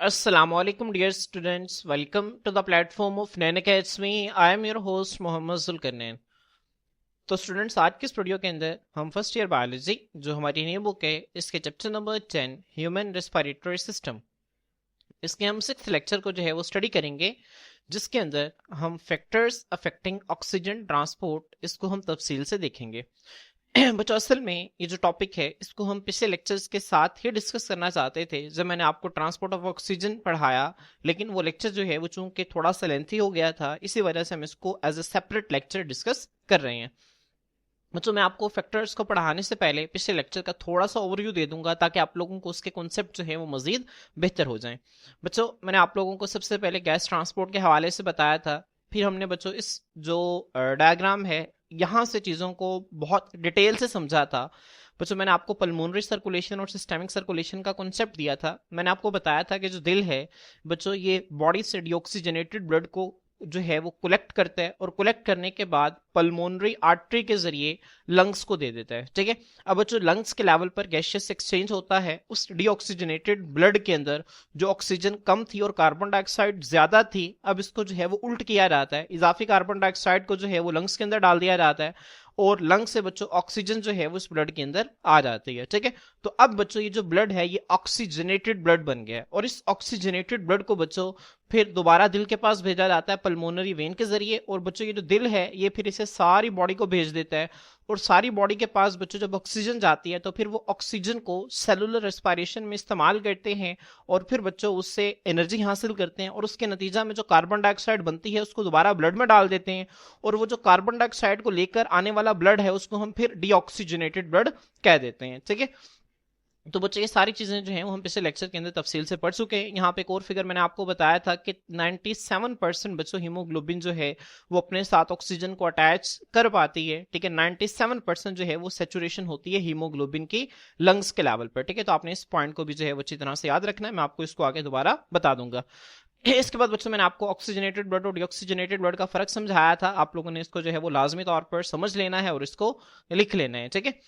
Assalamualaikum dear students, welcome to the platform of Nain Academy. I am your host Mohammad Zulqarnain. तो students, आज के इस video के अंदर हम फर्स्ट ईयर बायोलॉजी जो हमारी न्यू बुक है इसके chapter number 10 human respiratory system, इसके हम 6th लेक्चर को जो है वो स्टडी करेंगे, जिसके अंदर हम फैक्टर्स अफेक्टिंग ऑक्सीजन ट्रांसपोर्ट इसको हम तफसील से देखेंगे। बच्चों, असल में ये जो टॉपिक है इसको हम पिछले लेक्चर्स के साथ ही डिस्कस करना चाहते थे जब मैंने आपको ट्रांसपोर्ट ऑफ ऑक्सीजन पढ़ाया, लेकिन वो लेक्चर जो है वो चूंकि थोड़ा सा लेंथी हो गया था, इसी वजह से हम इसको as a separate lecture discuss कर रहे हैं। बच्चों, मैं आपको फैक्टर्स को पढ़ाने से पहले पिछले लेक्चर का थोड़ा सा ओवरव्यू दे दूंगा ताकि आप लोगों को उसके कॉन्सेप्ट जो है वो मजीद बेहतर हो जाएं। बच्चों, मैंने आप लोगों को सबसे पहले गैस ट्रांसपोर्ट के हवाले से बताया था, फिर हमने बच्चों इस जो डायग्राम है यहाँ से चीज़ों को बहुत डिटेल से समझा था। बच्चों, मैंने आपको पल्मोनरी सर्कुलेशन और सिस्टेमिक सर्कुलेशन का कॉन्सेप्ट दिया था। मैंने आपको बताया था कि जो दिल है बच्चों, ये बॉडी से डीऑक्सीजनेटेड ब्लड को जो है वो कलेक्ट करता है और कलेक्ट करने के बाद पल्मोनरी आर्टरी के जरिए लंग्स को दे देता है। ठीक है, अब जो लंग्स के लेवल पर गैसियस एक्सचेंज होता है, उस डीऑक्सीजनेटेड ब्लड के अंदर जो ऑक्सीजन कम थी और कार्बन डाइऑक्साइड ज्यादा थी, अब इसको जो है वो उल्ट किया जाता है, इजाफी कार्बन डाइऑक्साइड को जो है वो लंग्स के अंदर डाल दिया जाता है और लंग से बच्चों ऑक्सीजन जो है वो उस ब्लड के अंदर आ जाती है। ठीक है, तो अब बच्चों ये जो ब्लड है ये ऑक्सीजनेटेड ब्लड बन गया है और इस ऑक्सीजनेटेड ब्लड को बच्चों फिर दोबारा दिल के पास भेजा जाता है पल्मोनरी वेन के जरिए, और बच्चों ये जो दिल है ये फिर इसे सारी बॉडी को भेज देता है और सारी बॉडी के पास बच्चों जब ऑक्सीजन जाती है तो फिर वो ऑक्सीजन को सेलुलर रेस्पिरेशन में इस्तेमाल करते हैं और फिर बच्चों उससे एनर्जी हासिल करते हैं और उसके नतीजा में जो कार्बन डाइऑक्साइड बनती है उसको दोबारा ब्लड में डाल देते हैं और वो जो कार्बन डाइऑक्साइड को लेकर आने वाला ब्लड है उसको हम फिर डीऑक्सीजनेटेड ब्लड कह देते हैं। ठीक है, तो बच्चे ये सारी चीजें जो हैं वो हम पिछले लेक्चर के अंदर तफसील से पढ़ चुके हैं। यहाँ पे एक और फिगर मैंने आपको बताया था कि 97% बच्चों हीमोग्लोबिन जो है वो अपने साथ ऑक्सीजन को अटैच कर पाती है। ठीक है, 97% जो है वो सेचुरेशन होती है हीमोग्लोबिन की लंग्स के लेवल पर। ठीक है, तो आपने इस पॉइंट को भी जो है वो अच्छी तरह से याद रखना है, मैं आपको इसको आगे दोबारा बता दूंगा। इसके बाद बच्चों मैंने आपको ऑक्सीजनेटेड ब्लड और डीऑक्सीजनेटेड ब्लड का फर्क समझाया था, आप लोगों ने इसको जो है वो लाजमी तौर पर समझ लेना है और इसको लिख लेना है। ठीक है,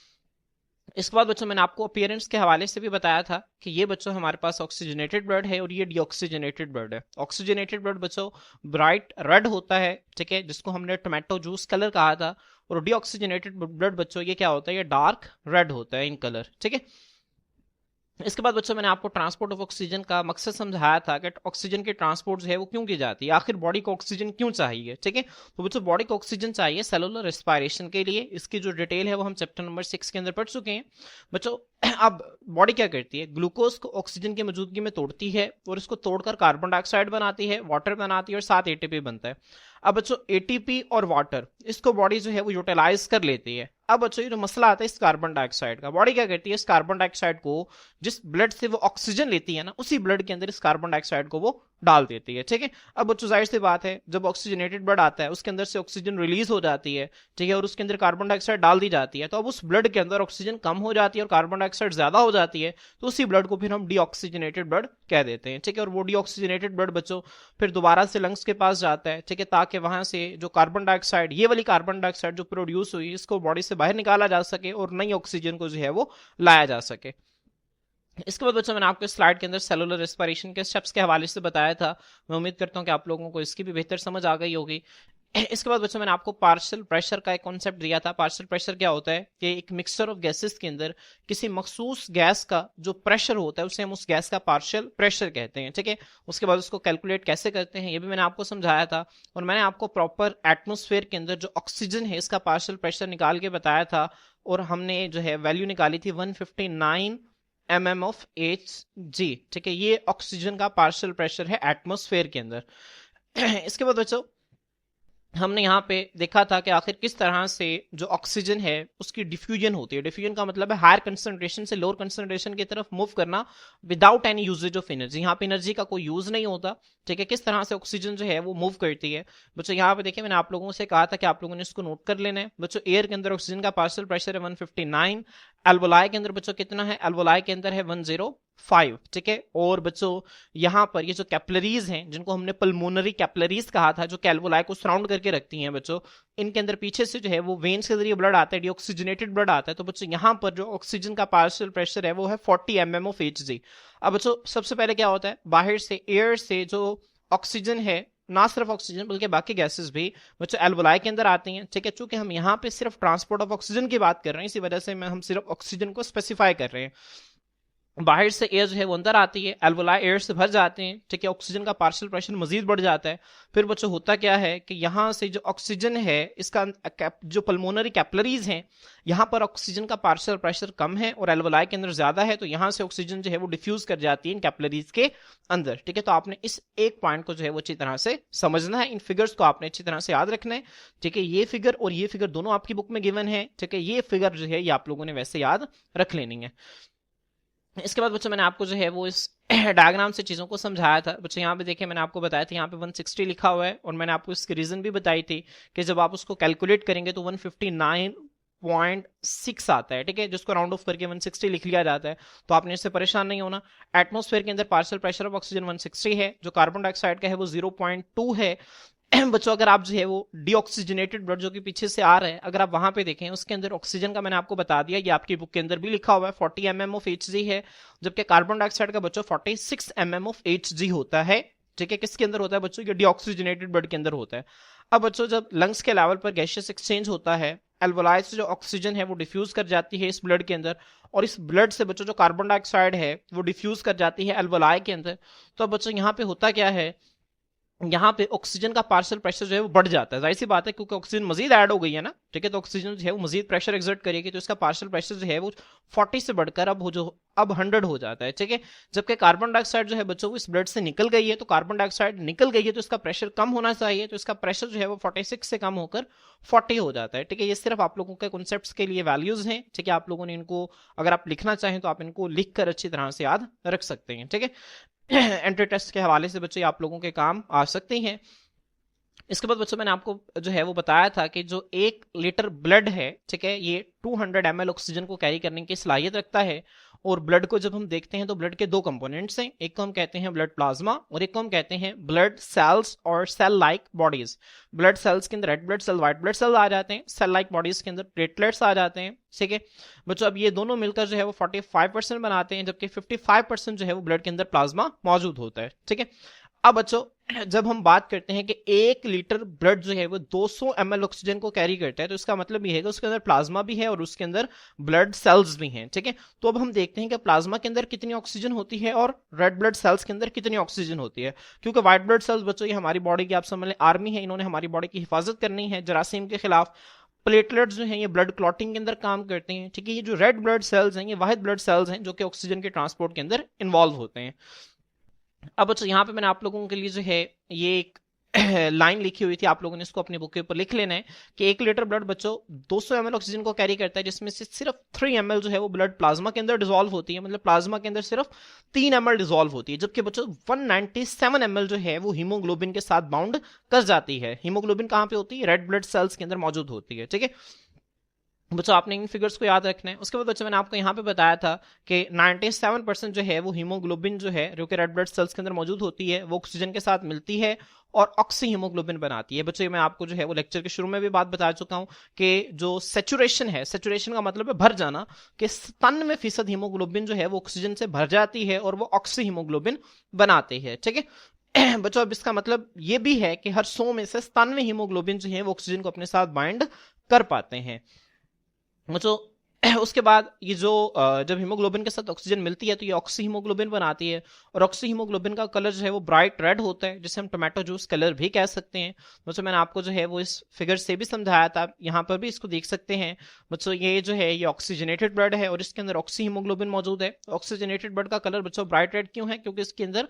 इसके बाद बच्चों मैंने आपको अपीयरेंस के हवाले से भी बताया था कि ये बच्चों हमारे पास ऑक्सीजनेटेड ब्लड है और ये डीऑक्सीजनेटेड ब्लड है। ऑक्सीजनेटेड ब्लड बच्चों ब्राइट रेड होता है, ठीक है, जिसको हमने टोमेटो जूस कलर कहा था, और डीऑक्सीजनेटेड ब्लड बच्चों ये क्या होता है, ये डार्क रेड होता है इन कलर। ठीक है, इसके बाद बच्चों मैंने आपको ट्रांसपोर्ट ऑफ ऑक्सीजन का मकसद समझाया था कि ऑक्सीजन की ट्रांसपोर्ट जो है वो क्यों की जाती है, आखिर बॉडी को ऑक्सीजन क्यों चाहिए। ठीक है, तो बच्चों बॉडी को ऑक्सीजन चाहिए सेलुलर रेस्पिरेशन के लिए, इसकी जो डिटेल है वो हम चैप्टर नंबर 6 के अंदर पढ़ चुके हैं। बच्चों, अब बॉडी क्या करती है, ग्लूकोज को ऑक्सीजन की मौजूदगी में तोड़ती है और इसको तोड़कर कार्बन डाइऑक्साइड बनाती है, वाटर बनाती है और साथ एटीपी बनता है। अब बच्चों एटीपी और वाटर इसको बॉडी जो है वो यूटिलाइज कर लेती है। अब बच्चों ये जो मसला आता है इस कार्बन डाइऑक्साइड का, बॉडी क्या करती है, इस कार्बन डाइऑक्साइड को जिस ब्लड से वो ऑक्सीजन लेती है ना, उसी ब्लड के अंदर इस कार्बन डाइऑक्साइड को वो डाल देती है। ठीक है, अब बच्चों जाहिर सी बात है जब ऑक्सीजनेटेड ब्लड आता है उसके अंदर से ऑक्सीजन रिलीज हो जाती है, ठीक है, और उसके अंदर कार्बन डाइऑक्साइड डाल दी जाती है, तो अब उस ब्लड के अंदर ऑक्सीजन कम हो जाती है और कार्बन डाइऑक्साइड ज्यादा हो जाती है, तो उसी ब्लड को फिर हम डीऑक्सीजनेटेड ब्लड कह देते हैं। ठीक है, और वो डीऑक्सीजनेटेड ब्लड बच्चों फिर दोबारा से लंग्स के पास जाता है, ठीक है, ताकि वहां से जो कार्बन डाइऑक्साइड, ये वाली कार्बन डाइऑक्साइड जो प्रोड्यूस हुई, इसको बॉडी से बाहर निकाला जा सके और नई ऑक्सीजन को जो है वो लाया जा सके। इसके बाद बच्चों मैंने आपको स्लाइड के अंदर सेलुलर रेस्पिरेशन के स्टेप्स के हवाले से बताया था, मैं उम्मीद करता हूं कि आप लोगों को इसकी भी बेहतर समझ आ गई होगी। इसके बाद बच्चों मैंने आपको पार्शियल प्रेशर का एक कॉन्सेप्ट दिया था। पार्शियल प्रेशर क्या होता है कि एक मिक्सचर ऑफ गैसेस के अंदर किसी मखसूस गैस का जो प्रेशर होता है उसे हम उस गैस का पार्शियल प्रेशर कहते हैं। ठीक है, उसके बाद उसको कैलकुलेट कैसे करते हैं ये भी मैंने आपको समझाया था, और मैंने आपको प्रॉपर एटमोस्फेयर के अंदर जो ऑक्सीजन है इसका पार्शियल प्रेशर निकाल के बताया था, और हमने जो है वैल्यू निकाली थी 159 mm ऑफ Hg। ठीक है, ये ऑक्सीजन का पार्शियल प्रेशर है एटमोस्फेयर के अंदर। इसके बाद बच्चों हमने यहाँ पे देखा था कि आखिर किस तरह से जो ऑक्सीजन है उसकी डिफ्यूजन होती है। डिफ्यूजन का मतलब है हायर कंसंट्रेशन से लोअर कंसंट्रेशन की तरफ मूव करना without any usages of energy. यहाँ पे एनर्जी का कोई यूज नहीं होता। ठीक है, किस तरह से ऑक्सीजन जो है वो मूव करती है बच्चों, यहाँ पे देखिए मैंने आप लोगों से कहा था कि आप लोगों ने इसको नोट कर लेना है। बच्चों एयर के अंदर ऑक्सीजन का पार्शियल प्रेशर है 159, एल्वोलाई के अंदर बच्चों कितना है, एल्वोलाई के अंदर है 10 5, ठीक है। और बच्चों यहाँ पर ये जो कैपिलरीज हैं जिनको हमने पल्मोनरी कैपिलरीज कहा था, जो कैल्वोलाई को सराउंड करके रखती हैं बच्चों, इनके अंदर पीछे से जो है वो वेन्स के जरिए ब्लड आता है, डीऑक्सीजनेटेड ब्लड आता है। तो बच्चों यहाँ पर जो ऑक्सीजन का पार्शियल प्रेशर है वो है 40 mm ऑफ Hg। अब बच्चों सबसे पहले क्या होता है, बाहर से एयर से जो ऑक्सीजन है, ना सिर्फ ऑक्सीजन बल्कि बाकी गैसेस भी बच्चों एल्वोलाई के अंदर आती हैं, ठीक है। चूंकि हम यहाँ पे सिर्फ ट्रांसपोर्ट ऑफ ऑक्सीजन की बात कर रहे हैं, इसी वजह से हम सिर्फ ऑक्सीजन को स्पेसिफाई कर रहे हैं। बाहर से एयर जो है वो अंदर आती है, एल्वोलाई एयर से भर जाते हैं, ठीक है। ऑक्सीजन का पार्शियल प्रेशर मजीद बढ़ जाता है। फिर बच्चों होता क्या है कि यहाँ से जो ऑक्सीजन है, इसका जो पल्मोनरी कैपिलरीज हैं, यहाँ पर ऑक्सीजन का पार्शियल प्रेशर कम है और एल्वोलाई के अंदर ज्यादा है, तो यहाँ से ऑक्सीजन जो है वो डिफ्यूज कर जाती है इन कैपिलरीज के अंदर, ठीक है। तो आपने इस एक पॉइंट को जो है वो अच्छी तरह से समझना है, इन फिगर्स को आपने अच्छी तरह से याद रखना है, ठीक है। ये फिगर और ये फिगर दोनों आपकी बुक में गिवन है, ठीक है। ये फिगर जो है ये आप लोगों ने वैसे याद रख लेनी है। इसके बाद बच्चों मैंने आपको जो है वो इस डायग्राम से चीज़ों को समझाया था। बच्चों यहाँ पे देखिए, मैंने आपको बताया था यहाँ पे 160 लिखा हुआ है, और मैंने आपको इसकी रीज़न भी बताई थी कि जब आप उसको कैलकुलेट करेंगे तो 159.6 आता है, ठीक है, जिसको राउंड ऑफ करके 160 लिख लिया जाता है। तो आपने इससे परेशान नहीं होना। एटमॉस्फेयर के अंदर पार्शियल प्रेशर ऑफ ऑक्सीजन 160 है, जो कार्बन डाइऑक्साइड का है वो 0.2 है। बच्चों अगर आप जो है वो डीऑक्सीजनेटेड ब्लड जो कि पीछे से आ रहा है, अगर आप वहां पे देखें, उसके अंदर ऑक्सीजन का मैंने आपको बता दिया, ये आपकी बुक के अंदर भी लिखा हुआ है 40 mm ऑफ Hg है, जबकि कार्बन डाइऑक्साइड का बच्चों 46 mm ऑफ Hg होता है, ठीक है। किसके अंदर होता है बच्चों, ये डीऑक्सीजनेटेड ब्लड के अंदर होता है। अब बच्चों जब लंग्स के लेवल पर गैसियस एक्सचेंज होता है, एल्वोलाई से जो ऑक्सीजन है वो डिफ्यूज कर जाती है इस ब्लड के अंदर, और इस ब्लड से बच्चों जो कार्बन डाइऑक्साइड है वो डिफ्यूज कर जाती है एल्वोलाई के अंदर। तो बच्चों यहाँ पे होता क्या है, यहाँ पे ऑक्सीजन का पार्शियल प्रेशर जो है वो बढ़ जाता है, जाहिर सी बात है, क्योंकि ऑक्सीजन मजीद ऐड हो गई है ना, ठीक है। तो ऑक्सीजन जो है वो मजीद प्रेशर एक्सर्ट करेगी, तो इसका पार्शियल प्रेशर जो है वो 40 से बढ़कर अब 100 हो जाता है, ठीक है। जबकि कार्बन डाइऑक्साइड जो है बच्चों को इस ब्लड से निकल गई है, तो कार्बन डाइऑक्साइड निकल गई है तो इसका प्रेशर कम होना चाहिए, तो इसका प्रेशर जो है वो 46 से कम होकर 40 हो जाता है, ठीक है। ये सिर्फ आप लोगों के कॉन्सेप्ट्स के लिए वैल्यूज हैं, ठीक है। आप लोगों ने इनको अगर आप लिखना चाहें तो आप इनको लिख कर अच्छी तरह से याद रख सकते हैं, ठीक है। एंट्री टेस्ट के हवाले से बच्चों आप लोगों के काम आ सकते हैं। इसके बाद बच्चों मैंने आपको जो है वो बताया था कि जो 1 लीटर ब्लड है, ठीक है, ये 200 ml ऑक्सीजन को कैरी करने की सलाहियत रखता है। और ब्लड को जब हम देखते हैं तो ब्लड के दो कंपोनेंट्स हैं, एक को हम कहते हैं ब्लड प्लाज्मा और एक को हम कहते हैं ब्लड सेल्स और cell like bodies. Blood cells के अंदर red blood cell, white blood cell आ जाते हैं, सेल लाइक बॉडीज के अंदर प्लेटलेट्स आ जाते हैं, ठीक है बच्चों। अब ये दोनों मिलकर जो है वो 45% बनाते हैं, जबकि 55% जो है वो ब्लड के अंदर प्लाज्मा मौजूद होता है, ठीक है। अब बच्चों जब हम बात करते हैं कि 1 लीटर ब्लड जो है वो 200 ml ऑक्सीजन को कैरी करता है, तो इसका मतलब ये है कि उसके अंदर प्लाज्मा भी है और उसके अंदर ब्लड सेल्स भी हैं, ठीक है। तो अब हम देखते हैं कि प्लाज्मा के अंदर कितनी ऑक्सीजन होती है और रेड ब्लड सेल्स के अंदर कितनी ऑक्सीजन होती है, क्योंकि व्हाइट ब्लड सेल्स बच्चों ये हमारी बॉडी की, आप समझ लें, आर्मी है, इन्होंने हमारी बॉडी की हिफाजत करनी है जरासीम के खिलाफ। प्लेटलेट्स जो हैं ये ब्लड क्लॉटिंग के अंदर काम करते हैं, ठीक है। ये जो रेड ब्लड सेल्स हैं ये वाहिद ब्लड सेल्स हैं जो कि ऑक्सीजन के ट्रांसपोर्ट के अंदर इन्वॉल्व होते हैं। अब बच्चों यहाँ पे मैंने आप लोगों के लिए जो है ये एक लाइन लिखी हुई थी, आप लोगों ने इसको अपनी बुक के ऊपर लिख लेना है कि 1 लीटर ब्लड बच्चों 200 ml ऑक्सीजन को कैरी करता है, जिसमें से सिर्फ 3 ml जो है वो ब्लड प्लाज्मा के अंदर डिसॉल्व होती है, मतलब प्लाज्मा के अंदर सिर्फ 3 ml डिसॉल्व होती है, जबकि बच्चों 197 ml जो है वो हीमोग्लोबिन के साथ बाउंड कर जाती है। हीमोग्लोबिन कहाँ पे होती है, रेड ब्लड सेल्स के अंदर मौजूद होती है, ठीक है बच्चों। आपने इन फिगर्स को याद रखना है। उसके बाद बच्चों मैंने आपको यहाँ पे बताया था कि 97% जो है वो हीमोग्लोबिन जो है जो कि रेड ब्लड सेल्स के अंदर मौजूद होती है वो ऑक्सीजन के साथ मिलती है और ऑक्सी हीमोग्लोबिन बनाती है। बच्चों मैं आपको जो है वो लेक्चर के शुरू में भी बात बता चुका हूँ कि जो सेचुरेशन है, सेचुरेशन का मतलब है भर जाना, कि 97% हीमोग्लोबिन जो है वो ऑक्सीजन से भर जाती है और वो ऑक्सी हीमोग्लोबिन बनाते हैं, ठीक है बच्चों। अब इसका मतलब ये भी है कि हर 100 में से 97 हीमोग्लोबिन जो है वो ऑक्सीजन को अपने साथ बाइंड कर पाते हैं बच्चों। उसके बाद ये जो जब हीमोग्लोबिन के साथ ऑक्सीजन मिलती है तो ये ऑक्सी हीमोग्लोबिन बनाती है, और ऑक्सी हीमोग्लोबिन का कलर जो है वो ब्राइट रेड होता है, जिसे हम टोमेटो जूस कलर भी कह सकते हैं बच्चों। मैंने आपको जो है वो इस फिगर से भी समझाया था, यहाँ पर भी इसको देख सकते हैं बच्चों। ये जो है ये ऑक्सीजनेटेड ब्लड है और इसके अंदर ऑक्सी हीमोग्लोबिन मौजूद है। ऑक्सीजनेटेड ब्लड का कलर बच्चों ब्राइट रेड क्यों है, क्योंकि इसके अंदर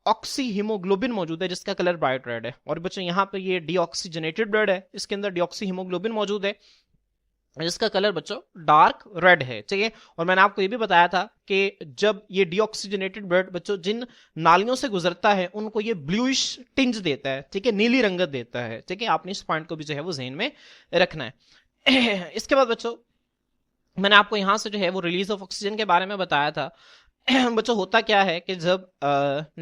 ऑक्सी हीमोग्लोबिन मौजूद है जिसका कलर ब्राइट रेड है। और बच्चों यहाँ पे ये डीऑक्सीजनेटेड ब्लड है, इसके अंदर डीऑक्सी हीमोग्लोबिन मौजूद है जिसका कलर बच्चों डार्क रेड है, ठीक है। और मैंने आपको ये भी बताया था कि जब ये डीऑक्सीजनेटेड ब्लड बच्चों जिन नालियों से गुजरता है उनको ये ब्लूइश टिंज देता है, ठीक है, नीली रंगत देता है, ठीक है। आपने इस पॉइंट को भी जो है वो ज़हन में रखना है। इसके बाद बच्चों मैंने आपको यहां से जो है वो रिलीज ऑफ ऑक्सीजन के बारे में बताया था। बच्चों होता क्या है कि जब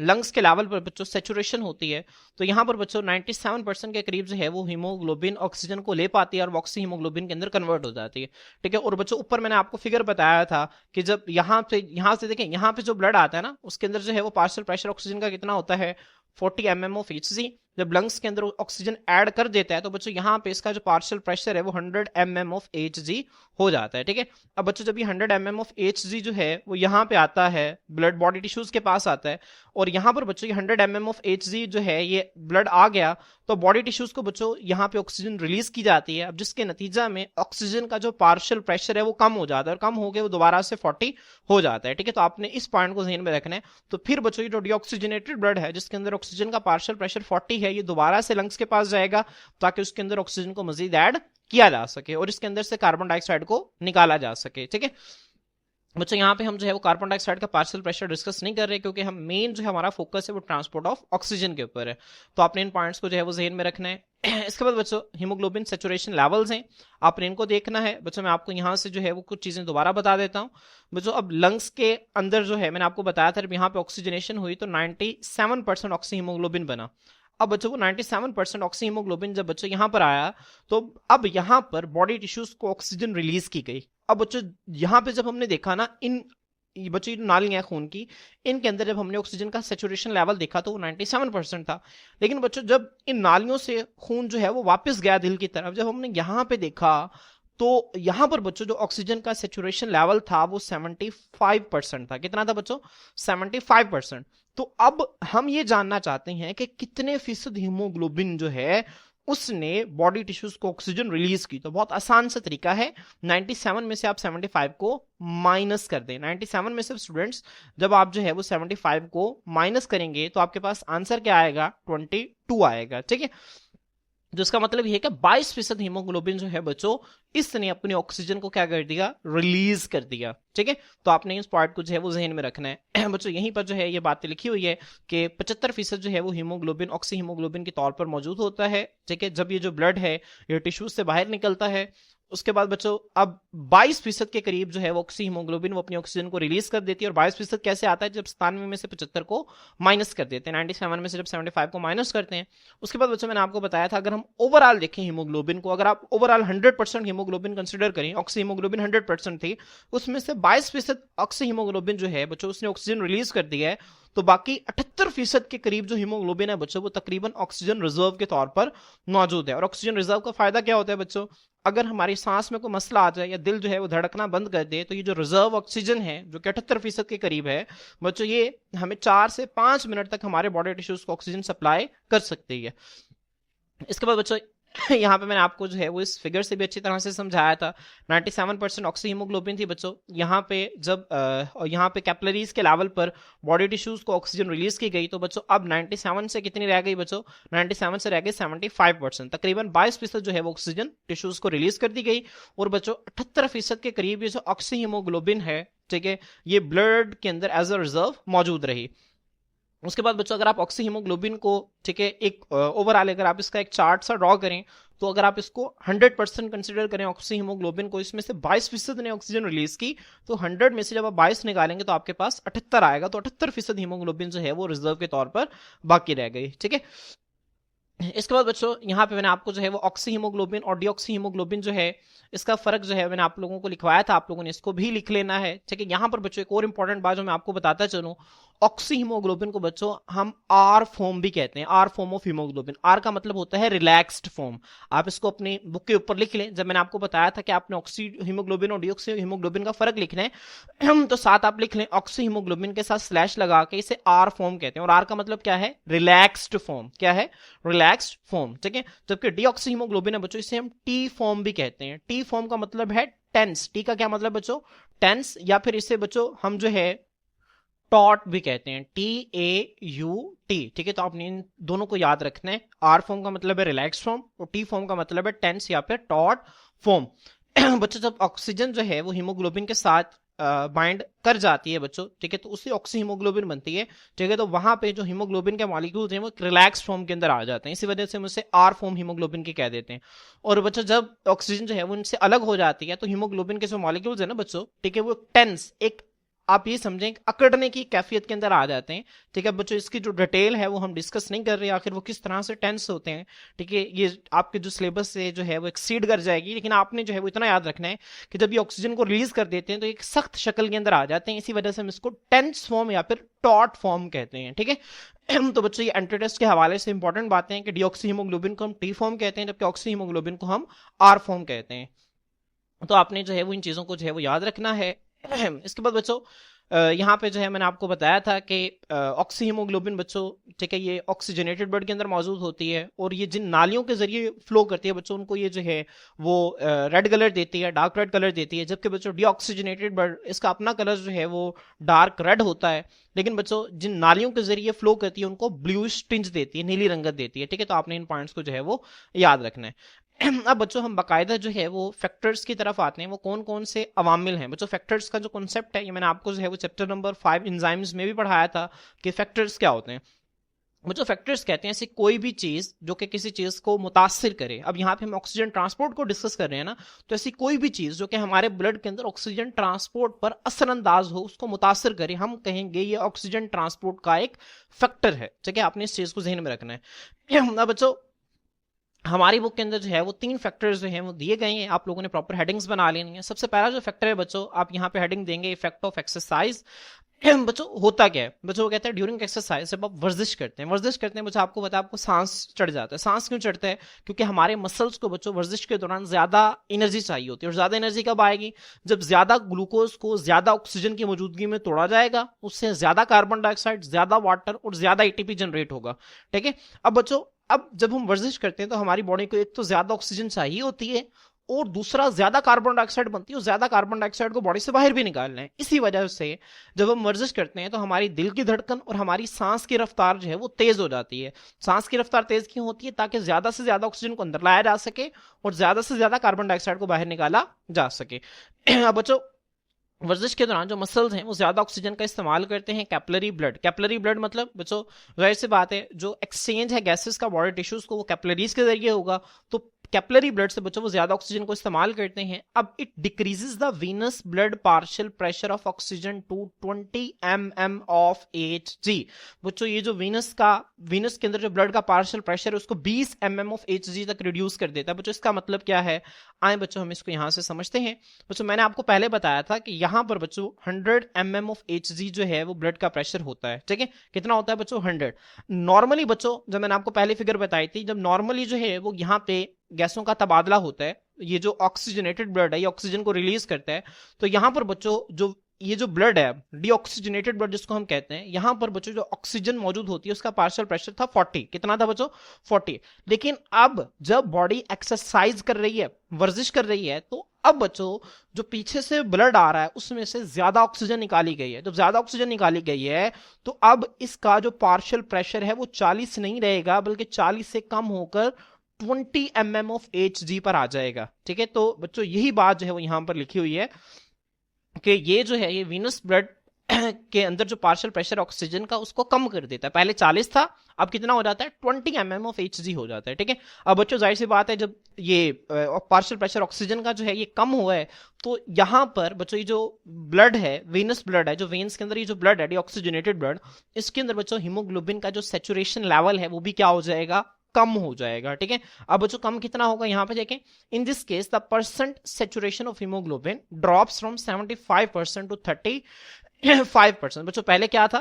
लंग्स के लेवल पर बच्चों सेचुरेशन होती है, तो यहाँ पर बच्चों 97% के करीब जो है वो हीमोग्लोबिन ऑक्सीजन को ले पाती है और ऑक्सी हीमोग्लोबिन के अंदर कन्वर्ट हो जाती है। ठीक है, और बच्चों ऊपर मैंने आपको फिगर बताया था कि जब यहाँ से देखें, यहाँ पे जो ब्लड आता है ना, उसके अंदर जो है वो पार्शियल प्रेशर ऑक्सीजन का कितना होता है, 40 mm ऑफ HG। जब लंग्स के अंदर ऑक्सीजन ऐड कर देता है तो बच्चों यहाँ पे इसका जो पार्शियल प्रेशर है वो 100 mm ऑफ HG हो जाता है। ठीक है, अब बच्चों जब ये 100 mm ऑफ HG जो है वो यहाँ पे आता है, ब्लड बॉडी टिश्यूज के पास आता है, और यहाँ पर बच्चों ये 100 mm ऑफ HG जो है ये ब्लड आ गया, तो बॉडी टिश्यूज को बच्चों यहाँ पे ऑक्सीजन रिलीज की जाती है। अब जिसके नतीजा में ऑक्सीजन का जो पार्शियल प्रेशर है वो कम हो जाता है, और कम हो गया वो दोबारा से 40 हो जाता है। ठीक है, तो आपने इस पॉइंट को ध्यान में रखना है। तो फिर बच्चों ये जो डीऑक्सीजनेटेड ब्लड है जिसके अंदर ऑक्सीजन का पार्शियल प्रेशर 40 है, ये दोबारा से लंग्स के पास जाएगा ताकि उसके अंदर ऑक्सीजन को मजीद ऐड किया जा सके और इसके अंदर से कार्बन डाइऑक्साइड को निकाला जा सके। ठीक है बच्चों, यहाँ पे हम जो है वो कार्बन डाइऑक्साइड का पार्शियल प्रेशर डिस्कस नहीं कर रहे, क्योंकि हम मेन जो है हमारा फोकस है वो ट्रांसपोर्ट ऑफ ऑक्सीजन के ऊपर है। तो आपने इन पॉइंट्स को जो है वो जहन में रखना है। इसके बाद बच्चों हीमोग्लोबिन सेचुरेशन लेवल्स हैं, आपने इनको देखना है। बच्चों मैं आपको यहाँ से जो है वो कुछ चीजें दोबारा बता देता हूँ। बच्चों अब लंग्स के अंदर जो है मैंने आपको बताया था, जब यहाँ पे ऑक्सीजनेशन हुई तो 97% ऑक्सी हीमोग्लोबिन बना। अब बच्चों वो 97% ऑक्सी हीमोग्लोबिन जब बच्चों यहाँ पर आया, तो अब यहाँ पर बॉडी टिश्यूज को ऑक्सीजन रिलीज की गई। अब बच्चों यहाँ पे जब हमने देखा ना, इन बच्चों ये नालियां खून की, इनके अंदर जब हमने ऑक्सीजन का सेचुरेशन लेवल देखा तो वो 97% था। लेकिन बच्चों जब इन नालियों से खून जो है वो वापस गया दिल की तरफ, जब हमने यहाँ पे देखा तो यहाँ पर बच्चों जो ऑक्सीजन का सेचुरेशन लेवल था वो 75% था। कितना था बच्चों? 75%। तो अब हम ये जानना चाहते हैं कि कितने फीसद हीमोग्लोबिन जो है उसने बॉडी टिश्यूज को ऑक्सीजन रिलीज की। तो बहुत आसान सा तरीका है, 97 में से आप 75 को माइनस कर दें। 97 में से स्टूडेंट्स जब आप जो है वो 75 को माइनस करेंगे तो आपके पास आंसर क्या आएगा? 22 आएगा। ठीक है, जिसका मतलब यह है कि 22% हीमोग्लोबिन जो है बच्चों इसने अपनी ऑक्सीजन को क्या कर दिया? रिलीज कर दिया। ठीक है, तो आपने इस पॉइंट को जो है वो जहन में रखना है। बच्चों यहीं पर जो है ये बातें लिखी हुई है कि 75% जो है वो हीमोग्लोबिन ऑक्सी हीमोग्लोबिन के तौर पर मौजूद होता है। ठीक है, जब ये जो ब्लड है ये टिश्यूज से बाहर निकलता है। उसके बाद बच्चों अब 22% के करीब जो है वो ऑक्सी हीमोग्लोबिन वो अपनी ऑक्सीजन को रिलीज कर देती है। और 22% कैसे आता है? जब 97 में से 75 को माइनस कर देते हैं। 97 में से जब 75 को माइनस करते हैं, उसके बाद बच्चों मैंने आपको बताया था अगर हम ओवरऑल देखें हीमोग्लोबिन को, अगर आप ओवरऑल 100% हीमोग्लोबिन कंसिडर करें, ऑक्सी हीमोग्लोबिन 100% थी, उसमें से 22% ऑक्सी हीमोग्लोबिन जो है बच्चों उसने ऑक्सीजन रिलीज कर दिया है। तो बाकी 78% के करीब जो हीमोग्लोबिन है बच्चों वो तकरीबन ऑक्सीजन रिजर्व के तौर पर मौजूद है। और ऑक्सीजन रिजर्व का फायदा क्या होता है बच्चों? अगर हमारी सांस में कोई मसला आ जाए या दिल जो है वो धड़कना बंद कर दे, तो ये जो रिजर्व ऑक्सीजन है जो कि 78% के करीब है बच्चों, ये हमें 4 से 5 मिनट तक हमारे बॉडी टिश्यूज को ऑक्सीजन सप्लाई कर सकती है। इसके बाद बच्चों यहाँ पे मैंने आपको जो है वो इस फिगर से भी अच्छी तरह से समझाया था। 97% ऑक्सी हीमोग्लोबिन थी बच्चों। यहाँ पे जब यहाँ पे कैपिलरीज के लेवल पर बॉडी टिश्यूज को ऑक्सीजन रिलीज की गई, तो बच्चों अब 97 से कितनी रह गई बच्चों? 97 से रह गई 75%। तकरीबन 22% जो है वो ऑक्सीजन टिश्यूज को रिलीज कर दी गई। और बच्चों 78% के करीब ये जो ऑक्सी हीमोग्लोबिन है, ठीक है, ये ब्लड के अंदर एज अ रिजर्व मौजूद रही। उसके बाद बच्चों अगर आप ऑक्सी हीमोग्लोबिन को, ठीक है, एक ओवरऑल अगर आप इसका एक चार्ट सा ड्रॉ करें, तो अगर आप इसको 100% कंसिडर करें ऑक्सी हीमोग्लोबिन को, इसमें से 22% ने ऑक्सीजन रिलीज की, तो 100 में से जब आप 22 निकालेंगे तो आपके पास 78 आएगा। तो 78% हीमोग्लोबिन जो है वो रिजर्व के तौर पर बाकी रह गई। ठीक है, इसके बाद बच्चों यहाँ पे मैंने आपको जो है वो ऑक्सी हीमोग्लोबिन और डीऑक्सी हीमोग्लोबिन जो है इसका फर्क जो है मैंने आप लोगों को लिखवाया था, आप लोगों ने इसको भी लिख लेना है। ठीक है, यहाँ पर बच्चों एक और इंपॉर्टेंट बात जो मैं आपको बताता चलूं, ऑक्सी हीमोग्लोबिन को बच्चों हम आर फॉर्म भी कहते हैं, R form of haemoglobin. R का मतलब होता है रिलैक्स्ड फॉर्म। आप इसको अपनी बुक के ऊपर लिख लें। जब मैंने आपको बताया था कि आपने ऑक्सी हीमोग्लोबिन और डीऑक्सी हीमोग्लोबिन का फर्क लिखना है, तो साथ आप लिख लें ऑक्सी हीमोग्लोबिन के साथ स्लैश लगा के इसे आर फॉर्म कहते हैं। और आर का मतलब क्या है? Relaxed form. क्या है? Relaxed form. ठीक है, जबकि डीऑक्सी हीमोग्लोबिन है बच्चों इसे हम टी फॉर्म भी कहते हैं। टी फॉर्म का मतलब है टेंस। टी का क्या मतलब बच्चों? टेंस। या फिर इसे बच्चों हम जो है टॉट भी कहते हैं, TAUT। ठीक है, तो आपने इन दोनों को याद रखना है। आर फॉर्म का मतलब है रिलैक्स फॉर्म और टी फॉर्म का मतलब है टेंस या फिर टॉट फॉर्म। बच्चों जब ऑक्सीजन जो है वो हीमोग्लोबिन के साथ बाइंड कर जाती है बच्चों, ठीक है, तो उससे ऑक्सी हीमोग्लोबिन बनती है। ठीक है, तो वहां पे जो हीमोग्लोबिन के मॉलिक्यूल्स हैं वो रिलैक्स फॉर्म के अंदर आ जाते हैं। इसी वजह से हम उसे आर फॉर्म हीमोग्लोबिन की कह देते हैं। और बच्चों जब ऑक्सीजन जो है वो इनसे अलग हो जाती है तो हीमोग्लोबिन के जो मॉलिक्यूल्स है ना बच्चों, ठीक है, वो टेंस, एक आप ये समझें अकड़ने की कैफियत के अंदर आ जाते हैं। ठीक है बच्चों, इसकी जो डिटेल है वो हम डिस्कस नहीं कर रहे, आखिर वो किस तरह से टेंस होते हैं। ठीक है, ये आपके जो सिलेबस से जो है वो एक्सीड कर जाएगी, लेकिन आपने जो है वो इतना याद रखना है कि जब ये ऑक्सीजन को रिलीज कर देते हैं तो एक सख्त शक्ल के अंदर आ जाते हैं, इसी वजह से हम इसको टेंस फॉर्म या फिर टॉट फॉर्म कहते हैं। ठीक है तो बच्चों ये एंटीटेस्ट के हवाले से इंपॉर्टेंट बातें हैं कि डीऑक्सी हीमोग्लोबिन को हम टी फॉर्म कहते हैं, जबकि ऑक्सी हीमोग्लोबिन को हम आर फॉर्म कहते हैं। तो आपने जो है वो इन चीज़ों को जो है वो याद रखना है। इसके बाद बच्चों यहाँ पे जो है मैंने आपको बताया था कि ऑक्सी हीमोग्लोबिन बच्चों, ठीक है, ये ऑक्सीजनेटेड ब्लड के अंदर मौजूद होती है, और ये जिन नालियों के जरिए फ्लो करती है बच्चों, उनको ये जो है वो रेड कलर देती है, डार्क रेड कलर देती है। जबकि बच्चों डीऑक्सीजनेटेड ब्लड, इसका अपना कलर जो है वो डार्क रेड होता है, लेकिन बच्चों जिन नालियों के जरिए फ्लो करती है उनको ब्लूइश टिंज देती है, नीली रंगत देती है। ठीक है, तो आपने इन पॉइंट्स को जो है वो याद रखना है। अब बच्चों हम बाकायदा जो है वो फैक्टर्स की तरफ आते हैं, वो कौन कौन से अवामिल हैं। बच्चों फैक्टर्स का जो कॉन्सेप्ट है ये मैंने आपको जो है वो चैप्टर नंबर 5 इंजाइम्स में भी पढ़ाया था कि फैक्टर्स क्या होते हैं। बच्चों फैक्टर्स कहते हैं ऐसी कोई भी चीज जो कि किसी चीज को मुतासिर करे। अब यहाँ पे हम ऑक्सीजन ट्रांसपोर्ट को डिस्कस कर रहे हैं ना, तो ऐसी कोई भी चीज जो कि हमारे ब्लड के अंदर ऑक्सीजन ट्रांसपोर्ट पर असरअंदाज हो, उसको मुतासिर करे, हम कहेंगे ये ऑक्सीजन ट्रांसपोर्ट का एक फैक्टर है। ठीक है, आपने इस चीज को जहन में रखना है। बच्चों हमारी बुक के अंदर जो है वो 3 फैक्टर्स जो हैं वो दिए गए हैं, आप लोगों ने प्रॉपर हेडिंग्स बना लेनी है। सबसे पहला जो फैक्टर है बच्चों, आप यहाँ पे हेडिंग देंगे इफेक्ट ऑफ एक्सरसाइज। बच्चों होता क्या है, बच्चों वो कहते हैं ड्यूरिंग एक्सरसाइज, जब आप वर्जिश करते हैं बच्चों, आपको पता है आपको सांस चढ़ जाता है। सांस क्यों चढ़ता है? क्योंकि हमारे मसल्स को बच्चों वर्जिश के दौरान ज्यादा एनर्जी चाहिए होती है, और ज्यादा एनर्जी कब आएगी? जब ज्यादा ग्लूकोज को ज्यादा ऑक्सीजन की मौजूदगी में तोड़ा जाएगा, उससे ज्यादा कार्बन डाइऑक्साइड, ज्यादा वाटर और ज्यादा एटीपी जनरेट होगा। ठीक है, अब बच्चों अब जब हम वर्जिश करते हैं तो हमारी बॉडी को एक तो ज्यादा ऑक्सीजन चाहिए होती है, और दूसरा ज्यादा कार्बन डाइऑक्साइड बनती है, और ज्यादा कार्बन डाइऑक्साइड को बॉडी से बाहर भी निकालना है। इसी वजह से जब हम वर्जिश करते हैं तो हमारी दिल की धड़कन और हमारी सांस की रफ्तार जो है वो तेज हो जाती है। सांस की रफ्तार तेज क्यों होती है? ताकि ज्यादा से ज्यादा ऑक्सीजन को अंदर लाया जा सके और ज्यादा से ज्यादा कार्बन डाइऑक्साइड को बाहर निकाला जा सके। अब बच्चों वर्जिश के दौरान जो मसल्स हैं वो ज्यादा ऑक्सीजन का इस्तेमाल करते हैं। कैपिलरी ब्लड मतलब बच्चों जाहिर सी बात है जो एक्सचेंज है गैसेस का बॉडी टिश्यूज को, वो कैपिलरीज के जरिए होगा, तो कैपिलरी ब्लड से बच्चों वो ज्यादा ऑक्सीजन को इस्तेमाल करते हैं। अब it decreases the venous blood partial pressure of oxygen to 20 mm of Hg। बच्चों ये जो वीनस के अंदर जो ब्लड का पार्शियल प्रेशर है उसको 20 mm ऑफ Hg तक रिड्यूस कर देता है। बच्चों इसका मतलब क्या है, आए बच्चों हम इसको यहां से समझते हैं। बच्चों मैंने आपको पहले बताया था कि यहां पर बच्चों 100 mm ऑफ Hg जो है वो ब्लड का प्रेशर होता है। ठीक है, कितना होता है बच्चों? 100। नॉर्मली बच्चों जब मैंने आपको पहले फिगर बताई थी, जब नॉर्मली जो है वो यहाँ पे गैसों का तबादला होता है, ये जो ऑक्सीजनेटेड ब्लड है ये ऑक्सीजन को रिलीज करता है, तो यहां पर बच्चों जो ये जो ब्लड है डीऑक्सीजनेटेड ब्लड जिसको हम कहते हैं, यहां पर बच्चों जो ऑक्सीजन मौजूद होती है उसका पार्शियल प्रेशर था 40। कितना था बच्चों? 40। लेकिन अब जब बॉडी एक्सरसाइज कर रही है, वर्जिश कर रही है, तो अब बच्चों जो पीछे से ब्लड आ रहा है उसमें से ज्यादा ऑक्सीजन निकाली गई है। जब ज्यादा ऑक्सीजन निकाली गई है तो अब इसका जो पार्शियल प्रेशर है वो 40 नहीं रहेगा, बल्कि 40 से कम होकर 20 mm ऑफ Hg पर आ जाएगा। ठीक है, तो बच्चों यही बात जो है वो यहां पर लिखी हुई है कि ये जो है ये वीनस ब्लड के अंदर जो पार्शियल प्रेशर ऑक्सीजन का उसको कम कर देता है। पहले 40 था, अब कितना हो जाता है? 20 mm ऑफ Hg हो जाता है। ठीक है, अब बच्चों जाहिर सी बात है जब ये पार्शियल प्रेशर ऑक्सीजन का जो है ये कम हुआ है, तो यहां पर बच्चों ये जो ब्लड है, वीनस ब्लड है, जो वेन्स के अंदर ये जो ब्लड है ऑक्सीजनेटेड ब्लड, इसके अंदर बच्चों हीमोग्लोबिन का जो सैचुरेशन लेवल है वो भी क्या हो जाएगा? कम हो जाएगा। ठीक है, अब बच्चों कम कितना होगा यहां पे देखें, in this case the percent saturation of haemoglobin drops from 75% to 35%। बच्चों पहले क्या था?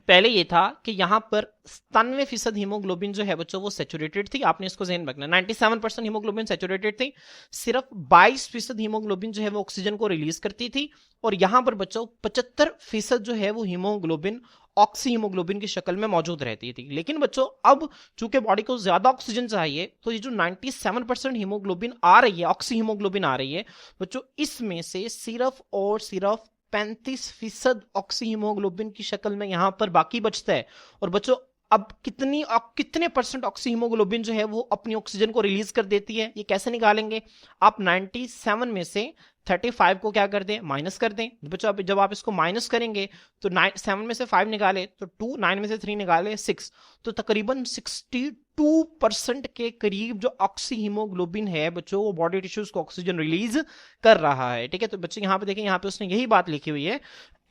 पहले ये था कि यहां पर 97% हीमोग्लोबिन जो है बच्चों वो सैचुरेटेड थी। आपने इसको ज़हन रखना, 97% हीमोग्लोबिन सैचुरेटेड थी, सिर्फ 22% हीमोग्लोबिन जो है वो ऑक्सीजन को रिलीज करती थी, और यहां पर बच्चों 75% जो है वो हीमोग्लोबिन ऑक्सी हीमोग्लोबिन की शक्ल में मौजूद रहती थी। लेकिन बच्चों अब चूंकि बॉडी को ज्यादा ऑक्सीजन चाहिए, तो ये जो 97% हीमोग्लोबिन आ रही है, ऑक्सी हीमोग्लोबिन आ रही है बच्चों, इसमें से सिर्फ और सिर्फ 35% ऑक्सी हीमोग्लोबिन की शक्ल में यहां पर बाकी बचता है। और बच्चों अब कितने परसेंट ऑक्सी हीमोग्लोबिन जो है वो अपनी ऑक्सीजन को रिलीज कर देती है, ये कैसे निकालेंगे? आप 97 में से 35 को क्या कर दें? माइनस कर दें। बच्चों अब जब आप इसको माइनस करेंगे तो 7 में से 5 निकाले तो 2, 9 में से 3 निकाले 6, तो तकरीबन 62% के करीब जो ऑक्सी हीमोग्लोबिन है बच्चों वो बॉडी टिश्यूज को ऑक्सीजन रिलीज कर रहा है। ठीक है, तो बच्चे यहाँ पे देखें, यहाँ पे उसने यही बात लिखी हुई है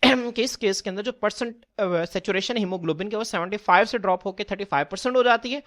कि इस केस के अंदर जो परसेंट सेचुरेशन हीमोग्लोबिन के वो 75 से ड्रॉप होकर 35% हो जाती है।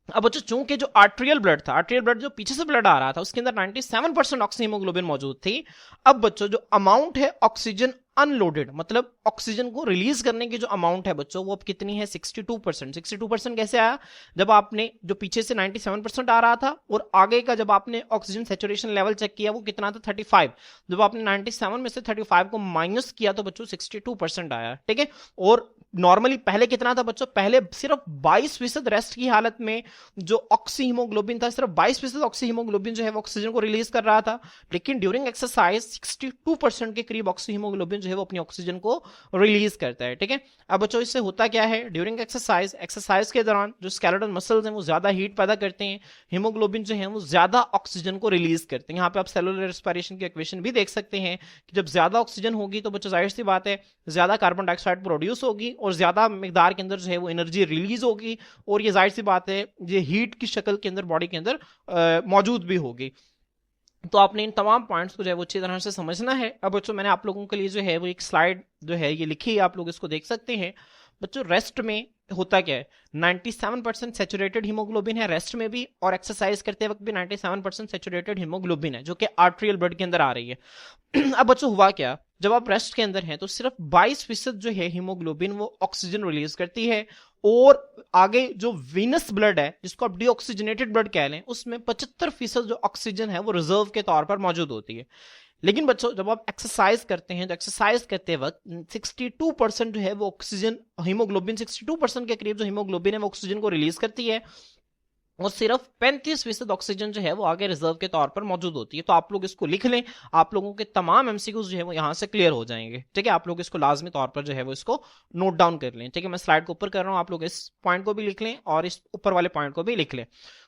अब बच्चों चूंकि जो आर्ट्रियल ब्लड था, आर्ट्रियल ब्लड जो पीछे से ब्लड आ रहा था, उसके अंदर 97% ऑक्सी हीमोग्लोबिन मौजूद थी। अब बच्चों जो अमाउंट है ऑक्सीजन अनलोडेड, मतलब ऑक्सीजन को रिलीज करने की जो अमाउंट है बच्चों, वो अब कितनी है? 62%। 62% कैसे आया? जब आपने जो पीछे से 97% आ रहा था और आगे का जब आपने ऑक्सीजन सेचुरेशन लेवल चेक किया वो कितना था? 35। जब आपने 97 में से 35 को माइनस किया तो बच्चों 62% आया। ठीक है। और नॉर्मली पहले कितना था बच्चों? पहले सिर्फ 22% रेस्ट की हालत में जो ऑक्सी हीमोग्लोबिन था, सिर्फ 22% ऑक्सी हीमोग्लोबिन जो है वो ऑक्सीजन को रिलीज कर रहा था। लेकिन ड्यूरिंग एक्सरसाइज 62% के करीब ऑक्सी हीमोग्लोबिन जो है वो अपनी ऑक्सीजन को रिलीज करता है। ठीक है। अब बच्चों इससे होता क्या है? ड्यूरिंग एक्सरसाइज के दौरान जो स्केलेटल मसल्स हैं वो ज्यादा हीट पैदा करते हैं, हीमोग्लोबिन जो है वो ज्यादा ऑक्सीजन को रिलीज करते हैं। यहाँ पे आप सेलुलर रेस्पिरेशन की इक्वेशन भी देख सकते हैं कि जब ज्यादा ऑक्सीजन होगी तो बच्चों जाहिर सी बात है ज्यादा कार्बन डाइऑक्साइड प्रोड्यूस होगी और ज्यादा मिकदार के अंदर जो है वो एनर्जी रिलीज होगी, और ये जाहिर सी बात है ये हीट की शक्ल के अंदर बॉडी के अंदर मौजूद भी होगी। तो आपने इन तमाम पॉइंट्स को जो है वो अच्छी तरह से समझना है। अब बच्चों मैंने आप लोगों के लिए जो है वो एक स्लाइड जो है ये लिखी है, आप लोग इसको देख सकते हैं। बच्चों रेस्ट में होता क्या है? 97% सेचुरेटेड हीमोग्लोबिन है रेस्ट में भी, और एक्सरसाइज करते वक्त भी 97% सेचुरेटेड हीमोग्लोबिन है जो कि आर्ट्रियल ब्लड के अंदर आ रही है। अब बच्चों हुआ क्या? जब आप रेस्ट के अंदर हैं तो सिर्फ 22% जो है हीमोग्लोबिन वो ऑक्सीजन रिलीज करती है, और आगे जो वीनस ब्लड है जिसको आप डीऑक्सीजनेटेड ब्लड कह लें, उसमें 75% जो ऑक्सीजन है वो रिजर्व के तौर पर मौजूद होती है। लेकिन बच्चों जब आप एक्सरसाइज करते हैं तो एक्सरसाइज करते वक्त 62% जो है वो ऑक्सीजन हीमोग्लोबिन 62% के करीब जो हीमोग्लोबिन है वो ऑक्सीजन को रिलीज करती है, और सिर्फ 35% ऑक्सीजन जो है वो आगे रिजर्व के तौर पर मौजूद होती है। तो आप लोग इसको लिख लें, आप लोगों के तमाम एमसीक्यूज जो है वो यहां से क्लियर हो जाएंगे। ठीक है। आप लोग इसको लाजमी तौर पर जो है वो इसको नोट डाउन कर लें। ठीक है। मैं स्लाइड को ऊपर कर रहा हूं, आप लोग इस पॉइंट को भी लिख लें और इस ऊपर वाले पॉइंट को भी लिख लें।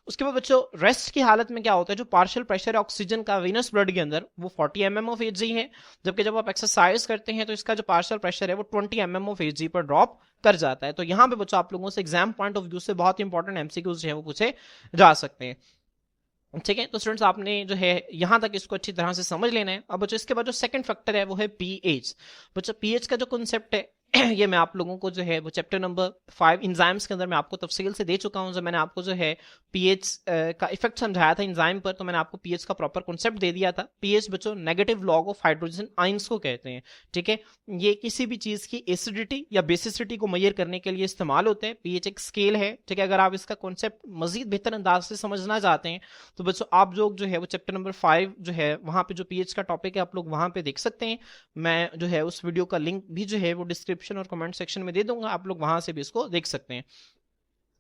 उसके बाद बच्चों रेस्ट की हालत में क्या होता है? जो पार्शियल प्रेशर है ऑक्सीजन का वीनस ब्लड के अंदर वो 40 mm ऑफ Hg है, जबकि जब आप एक्सरसाइज करते हैं तो इसका जो पार्शियल प्रेशर है वो 20 mm ऑफ Hg पर ड्रॉप कर जाता है। तो यहां पे बच्चों आप लोगों से एग्जाम पॉइंट ऑफ व्यू से बहुत ही इंपॉर्टेंट एमसीक्यूज जो है वो पूछे जा सकते हैं। ठीक है। तो स्टूडेंट्स आपने जो है यहां तक इसको अच्छी तरह से समझ लेना है। अब बच्चों इसके बाद जो सेकंड फैक्टर है वो है पीएच। बच्चों पीएच का जो कॉन्सेप्ट है ये मैं आप लोगों को जो है वो चैप्टर नंबर 5 इंजाइम्स के अंदर मैं आपको तफसील से दे चुका हूं। जब मैंने आपको जो है पीएच का इफेक्ट समझाया था इंजाइम पर, तो मैंने आपको पीएच का प्रॉपर कॉन्सेप्ट दे दिया था। पीएच बच्चों negative log of hydrogen ions को कहते हैं। ठीक है। ये किसी भी चीज की एसिडिटी या बेसिसिटी को मेजर करने के लिए इस्तेमाल होते हैं। पीएच एक स्केल है। ठीक है। अगर आप इसका कॉन्सेप्ट मजीद बेहतर अंदाज से समझना चाहते हैं तो बच्चों आप लोग जो है वो चैप्टर नंबर 5 जो है वहां पे जो पीएच का टॉपिक है आप लोग वहां पे देख सकते हैं। मैं जो है उस वीडियो का लिंक भी जो है वो डिस्क्रिप्शन और कमेंट सेक्शन में दे दूंगा, आप लोग वहां से भी इसको देख सकते हैं।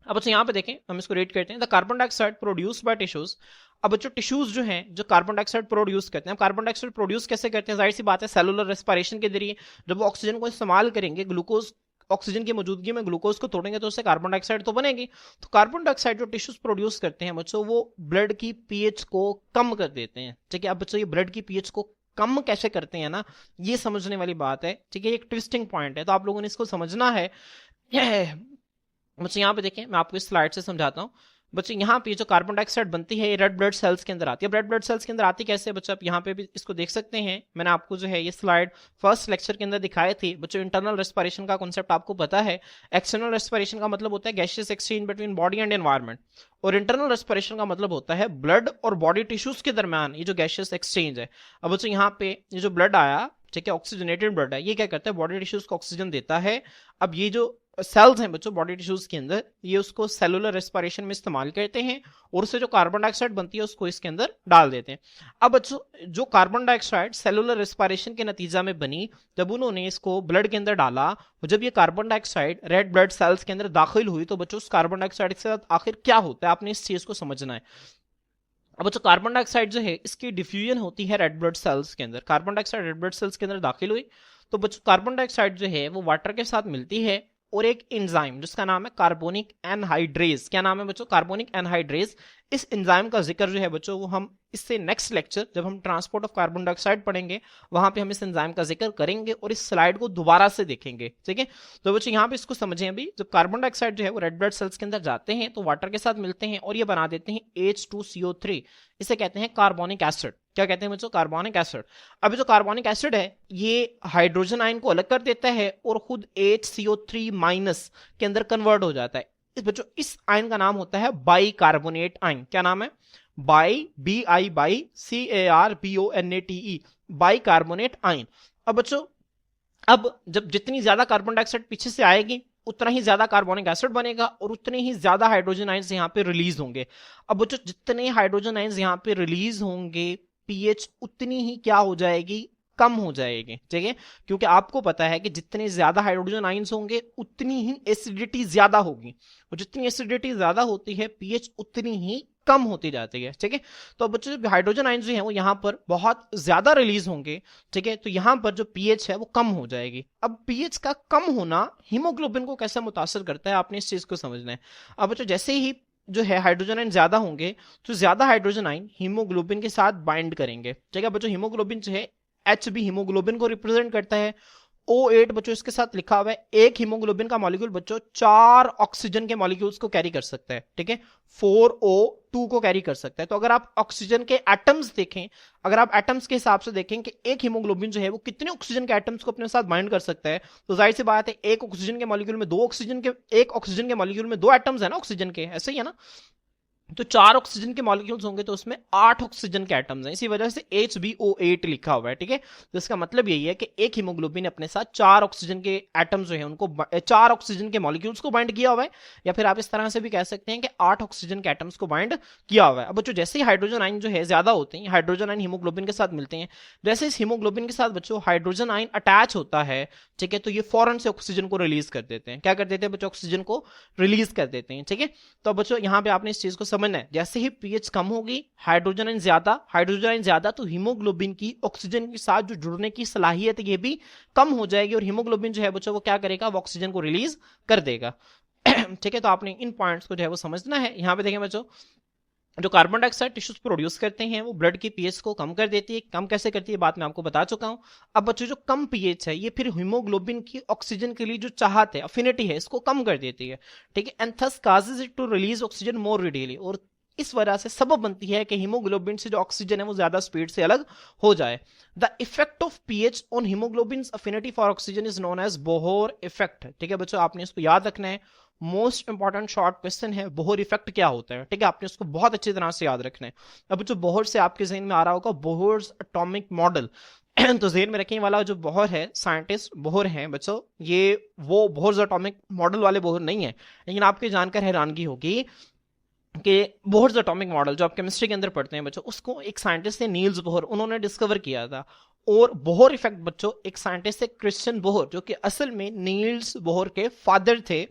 अब बच्चों यहाँ पे देखें, हम इसको रेट करते हैं the carbon dioxide produce by tissues. अब बच्चों टिश्यूज जो हैं जो कार्बन डाइऑक्साइड प्रोड्यूस करते हैं, कार्बन डाइऑक्साइड प्रोड्यूस कैसे करते हैं? जाहिर सी बात है सेलुलर रेस्पिरेशन के जरिए। जब वो ऑक्सीजन को इस्तेमाल करेंगे, ग्लूकोज ऑक्सीजन की मौजूदगी में ग्लूकोज को तोड़ेंगे तो उससे कार्बन डाइऑक्साइड तो बनेगी। तो कार्बन डाइऑक्साइड जो टिश्यूज प्रोड्यूस करते हैं बच्चों वो ब्लड की पीएच को कम कर देते हैं। ठीक है। अब बच्चों ये ब्लड की पीएच को कम कैसे करते हैं ना, ये समझने वाली बात है। ठीक है। एक ट्विस्टिंग पॉइंट है, तो आप लोगों ने इसको समझना है। बच्चों यहाँ पे देखें, मैं आपको इस स्लाइड से समझाता हूँ। बच्चों यहाँ पे जो कार्बन डाइऑक्साइड बनती है ये रेड ब्लड सेल्स के अंदर आती है। रेड ब्लड सेल्स के अंदर आती कैसे बच्चों? आप यहाँ पे भी इसको देख सकते हैं। मैंने आपको जो है ये स्लाइड फर्स्ट लेक्चर के अंदर दिखाए थे। बच्चों इंटरनल रेस्पिरेशन का कॉन्सेप्ट आपको पता है। एक्सटर्नल रेस्पिरेशन का मतलब होता है gaseous exchange between body and environment, और इंटरनल रेस्पिरेशन का मतलब होता है ब्लड और बॉडी टिश्यूज के दरमियान ये जो गैसियस एक्सचेंज है। अब बच्चों यहाँ पे ये जो ब्लड आया, ठीक है, ऑक्सीजनेटेड ब्लड है, ये क्या करता है? बॉडी टिश्यूज को ऑक्सीजन देता है। अब ये जो सेल्स हैं बच्चों बॉडी टिश्यूज के अंदर, ये उसको सेलुलर रेस्पिरेशन में इस्तेमाल करते हैं और उससे जो कार्बन डाइऑक्साइड बनती है उसको इसके अंदर डाल देते हैं। अब बच्चों जो कार्बन डाइऑक्साइड सेलुलर रेस्पिरेशन के नतीजा में बनी, जब उन्होंने इसको ब्लड के अंदर डाला, जब ये carbon dioxide red blood cells के अंदर दाखिल हुई, तो बच्चों उस कार्बन डाइऑक्साइड के साथ आखिर क्या होता है, आपने इस चीज को समझना है। अब बच्चों कार्बन डाइऑक्साइड जो है इसकी डिफ्यूजन होती है रेड ब्लड सेल्स के अंदर। Carbon dioxide red blood cells के अंदर दाखिल हुई तो बच्चों कार्बन डाइऑक्साइड जो है वो वाटर के साथ मिलती है और एक एंजाइम जिसका नाम है कार्बोनिक एनहाइड्रेज। क्या नाम है बच्चों? Carbonic anhydrase. इस एंजाइम का जिक्र जो है बच्चों वो हम इससे नेक्स्ट लेक्चर जब हम ट्रांसपोर्ट ऑफ कार्बन डाइऑक्साइड पढ़ेंगे वहां पे हम इस एंजाइम का जिक्र करेंगे और इस स्लाइड को दोबारा से देखेंगे। ठीक है। तो बच्चों यहाँ पे इसको समझें। अभी जब कार्बन डाइऑक्साइड जो है वो रेड ब्लड सेल्स के अंदर जाते हैं तो वाटर के साथ मिलते हैं और ये बना देते हैं H2CO3। इसे कहते हैं कार्बोनिक एसिड। क्या कहते हैं बच्चों, कार्बोनिक एसिड। अब जो कार्बोनिक एसिड है ये हाइड्रोजन आयन को अलग कर देता है और खुद HCO3 माइनस के अंदर कन्वर्ट हो जाता है। इस बच्चों इस आयन का नाम होता है बाई कार्बोनेट आयन। क्या नाम है, by, BICARBONATE, by carbonate ion. अब बच्चों अब जब जितनी ज्यादा कार्बन डाइऑक्साइड पीछे से आएगी उतना ही ज्यादा कार्बोनिक एसिड बनेगा और उतने ही ज्यादा हाइड्रोजन आयंस यहाँ पे रिलीज होंगे। अब बच्चों जितने हाइड्रोजन आयंस यहाँ पे रिलीज होंगे पीएच उतनी ही क्या हो जाएगी, कम हो जाएगी। ठीक है, क्योंकि आपको पता है कि जितने ज्यादा हाइड्रोजन आयंस होंगे उतनी ही एसिडिटी ज्यादा होगी और जितनी एसिडिटी ज्यादा होती है पीएच उतनी ही कम होती जाती है। ठीक है, तो बच्चों जब हाइड्रोजन आयंस जो है वो यहाँ पर बहुत ज्यादा रिलीज होंगे, ठीक है, तो यहाँ पर जो पीएच है वो कम हो जाएगी। अब पीएच का कम होना हीमोग्लोबिन को कैसे मुतासर करता है, आपने इस चीज को समझना है। अब बच्चों जैसे ही जो है हाइड्रोजन आयन ज्यादा होंगे तो ज्यादा हाइड्रोजन आयन हीमोग्लोबिन के साथ बाइंड करेंगे। ठीक है बच्चों, हीमोग्लोबिन जो है HB हीमोग्लोबिन को रिप्रेजेंट करता है। O8 बच्चों इसके साथ लिखा हुआ है। एक हीमोग्लोबिन का मॉलिक्यूल बच्चों 4 ऑक्सीजन के मॉलिक्यूल्स को कैरी कर सकता है। ठीक है, 4O2 को कैरी कर सकता है। तो अगर आप ऑक्सीजन के एटम्स देखें, अगर आप एटम्स के हिसाब से देखें कि एक हीमोग्लोबिन जो है वो कितने ऑक्सीजन के एटम्स को अपने साथ बाइंड कर सकता है, तो जाहिर सी बात है एक ऑक्सीजन के मॉलिक्यूल में एक ऑक्सीजन के मॉलिक्यूल में 2 एटम्स है ना ऑक्सीजन के, ऐसे ही है ना। तो 4 ऑक्सीजन के मॉलिक्यूल्स होंगे तो उसमें 8 ऑक्सीजन के एटम्स हैं, इसी वजह से HbO8 लिखा हुआ है। ठीक है, तो इसका मतलब यही है कि एक हीमोग्लोबिन अपने साथ 4 ऑक्सीजन के एटम्स जो है उनको 4 ऑक्सीजन के मॉलिक्यूल्स को बाइंड किया हुआ है, या फिर आप इस तरह से भी कह सकते हैं कि 8 ऑक्सीजन के एटम्स को बाइंड किया हुआ है। अब बच्चों जैसे ही हाइड्रोजन आयन जो है ज्यादा होते हैं, हाइड्रोजन आयन हीमोग्लोबिन के साथ मिलते हैं, जैसे इस हीमोग्लोबिन के साथ बच्चों हाइड्रोजन आयन अटैच होता है, ठीक है, तो ये फौरन से ऑक्सीजन को रिलीज कर देते हैं। क्या कर देते हैं बच्चों, ऑक्सीजन को रिलीज कर देते हैं। ठीक है, तो बच्चों यहाँ पे आपने इस चीज को समझना है, जैसे ही पीएच कम होगी, हाइड्रोजन आयन ज्यादा तो हीमोग्लोबिन की ऑक्सीजन के साथ जो जुड़ने की सलाहियत ये भी कम हो जाएगी और हीमोग्लोबिन जो है बच्चों वो क्या करेगा, वो ऑक्सीजन को रिलीज कर देगा। ठीक है, तो आपने इन पॉइंट्स को जो है वो समझना है। यहाँ पे देखें बच्चों, जो कार्बन डाइऑक्साइड टिश्यूज प्रोड्यूस करते हैं वो ब्लड की पीएच को कम कर देती है। कम कैसे करती है बात मैं आपको बता चुका हूं। अब बच्चों जो कम पीएच है ये फिर हीमोग्लोबिन की ऑक्सीजन के लिए जो चाहत है, अफिनिटी है, इसको कम कर देती है। ठीक है, and thus causes it to release oxygen more readily, और इस वजह से सबब बनती है कि हीमोग्लोबिन से जो ऑक्सीजन है वो ज्यादा स्पीड से अलग हो जाए। The effect of pH on haemoglobin affinity for oxygen is known as Bohr effect. ठीक है बच्चों, आपने इसको याद रखना है। मोस्ट इंपॉर्टेंट शॉर्ट क्वेश्चन है, बोहर इफेक्ट क्या होता है। ठीक है, आपने इसको बहुत अच्छी तरह से याद रखना है। अब जो बोहर से आपके जहन में आ रहा होगा बोहर्स एटॉमिक मॉडल, तो जहन में रखने वाला जो बोहर है, साइंटिस्ट बोहर हैं बच्चों, ये वो बोहर्स एटॉमिक मॉडल वाले बोहर नहीं है। लेकिन आपके जानकर हैरानगी होगी कि बोहर्स एटॉमिक मॉडल जो आप केमिस्ट्री के अंदर पढ़ते हैं बच्चों, उसको एक साइंटिस्ट थे नील्स बोहर, उन्होंने डिस्कवर किया था। और बोहर इफेक्ट बच्चों एक साइंटिस्ट थे क्रिश्चियन बोहर, जो कि असल में नील्स बोहर के फादर थे,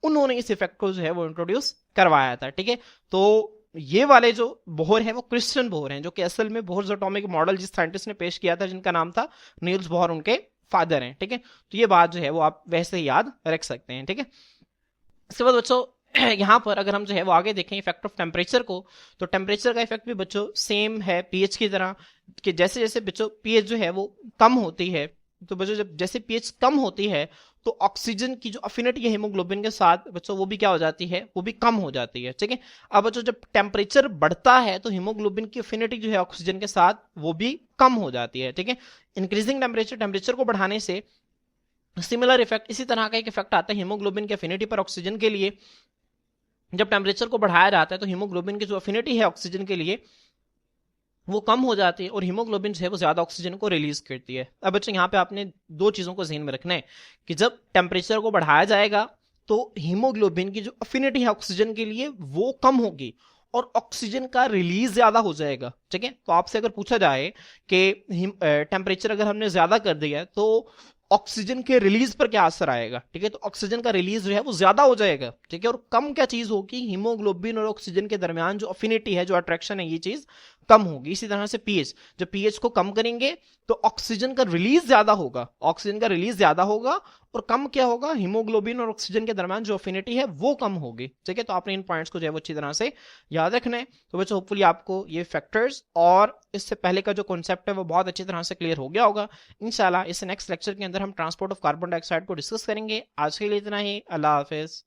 उन्होंने इस इफेक्ट को जो है वो इंट्रोड्यूस करवाया था। ठीक है, तो ये वाले जो बोहर हैं वो क्रिश्चियन बोहर हैं, जो कि असल में बोहर्स एटॉमिक मॉडल जिस साइंटिस्ट ने पेश किया था जिनका नाम था नील्स बोहर, उनके फादर हैं। ठीक है, तो ये बात जो है वो आप वैसे ही याद रख सकते हैं। ठीक है, इसके बाद बच्चों यहाँ पर अगर हम जो है वो आगे देखें इफेक्ट ऑफ टेम्परेचर को, तो टेम्परेचर का इफेक्ट भी बच्चों सेम है पीएच की तरह, कि जैसे जैसे बच्चों पीएच जो है वो कम होती है, तो बच्चों जब जैसे पीएच कम होती है तो ऑक्सीजन की जो अफिनिटी है हीमोग्लोबिन के साथ बच्चों वो भी क्या हो जाती है, वो भी कम हो जाती है। ठीक है, अब बच्चों जब टेम्परेचर बढ़ता है तो हीमोग्लोबिन की अफिनिटी जो है ऑक्सीजन के साथ वो भी कम हो जाती है। ठीक है, इंक्रीजिंग टेम्परेचर को बढ़ाने से सिमिलर इफेक्ट, इसी तरह का एक इफेक्ट आता है हीमोग्लोबिन की अफिनिटी पर ऑक्सीजन के लिए। जब टेम्परेचर को बढ़ाया जाता है तो हीमोग्लोबिन की जो अफिनिटी है ऑक्सीजन के लिए वो कम हो जाती है और हीमोग्लोबिन जो है वो ज्यादा ऑक्सीजन को रिलीज करती है। अब बच्चों यहाँ पे आपने 2 चीजों को ध्यान में रखना है कि जब टेम्परेचर को बढ़ाया जाएगा तो हीमोग्लोबिन की जो अफिनिटी है ऑक्सीजन के लिए वो कम होगी और ऑक्सीजन का रिलीज ज्यादा हो जाएगा। ठीक है, तो आपसे अगर पूछा जाए कि टेम्परेचर अगर हमने ज्यादा कर दिया है तो ऑक्सीजन के रिलीज पर क्या असर आएगा। ठीक है, तो ऑक्सीजन का रिलीज जो है वो ज्यादा हो जाएगा। ठीक है, और कम क्या चीज होगी, हीमोग्लोबिन और ऑक्सीजन के दरमियान जो अफिनिटी है, जो अट्रैक्शन है, ये चीज कम होगी। इसी तरह से पीएच, जब पीएच को कम करेंगे तो ऑक्सीजन का रिलीज ज्यादा होगा, ऑक्सीजन का रिलीज ज्यादा होगा और कम क्या होगा, हीमोग्लोबिन और ऑक्सीजन के दरमियान जो अफिनिटी है वो कम होगी। ठीक है, तो आपने इन पॉइंट्स को जो है वो अच्छी तरह से याद रखना है। तो बच्चों होपफुली आपको ये फैक्टर्स और इससे पहले का जो कॉन्सेप्ट है वो बहुत अच्छी तरह से क्लियर हो गया होगा। इंशाल्लाह इस नेक्स्ट लेक्चर के अंदर हम ट्रांसपोर्ट ऑफ कार्बन डाइऑक्साइड को डिस्कस करेंगे। आज के लिए इतना ही, अल्लाह हाफिज।